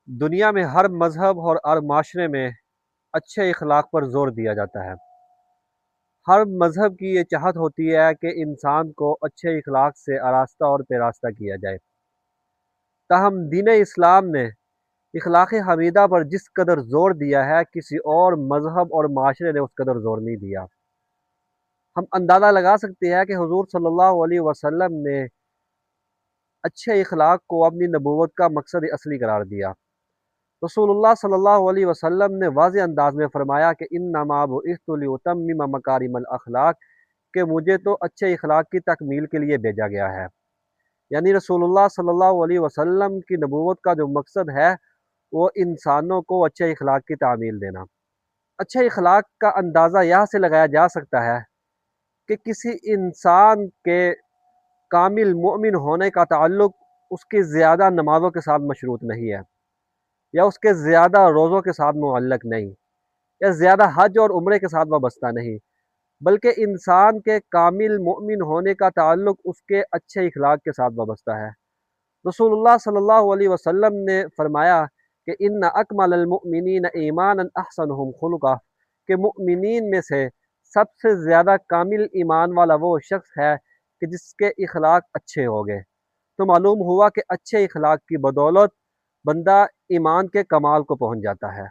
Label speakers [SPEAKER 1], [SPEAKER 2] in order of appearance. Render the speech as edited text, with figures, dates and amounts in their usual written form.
[SPEAKER 1] دنیا میں ہر مذہب اور ہر معاشرے میں اچھے اخلاق پر زور دیا جاتا ہے۔ ہر مذہب کی یہ چاہت ہوتی ہے کہ انسان کو اچھے اخلاق سے آراستہ اور پیراستہ کیا جائے۔ تاہم دین اسلام نے اخلاق حمیدہ پر جس قدر زور دیا ہے، کسی اور مذہب اور معاشرے نے اس قدر زور نہیں دیا۔ ہم اندازہ لگا سکتے ہیں کہ حضور صلی اللہ علیہ وسلم نے اچھے اخلاق کو اپنی نبوت کا مقصد اصلی قرار دیا۔ رسول اللہ صلی اللہ علیہ وسلم نے واضح انداز میں فرمایا کہ انما بعثت لاتمم مکارم الاخلاق، کہ مجھے تو اچھے اخلاق کی تکمیل کے لیے بھیجا گیا ہے۔ یعنی رسول اللہ صلی اللہ علیہ وسلم کی نبوت کا جو مقصد ہے وہ انسانوں کو اچھے اخلاق کی تعمیل دینا۔ اچھے اخلاق کا اندازہ یہاں سے لگایا جا سکتا ہے کہ کسی انسان کے کامل مؤمن ہونے کا تعلق اس کی زیادہ نمازوں کے ساتھ مشروط نہیں ہے، یا اس کے زیادہ روزوں کے ساتھ معلق نہیں، یا زیادہ حج اور عمرے کے ساتھ وابستہ نہیں، بلکہ انسان کے کامل مؤمن ہونے کا تعلق اس کے اچھے اخلاق کے ساتھ وابستہ ہے۔ رسول اللہ صلی اللہ علیہ وسلم نے فرمایا کہ ان اکمل المؤمنین ایمانا احسنہم خلقا، کہ مؤمنین میں سے سب سے زیادہ کامل ایمان والا وہ شخص ہے کہ جس کے اخلاق اچھے ہو گئے۔ تو معلوم ہوا کہ اچھے اخلاق کی بدولت بندہ ایمان کے کمال کو پہنچ جاتا ہے۔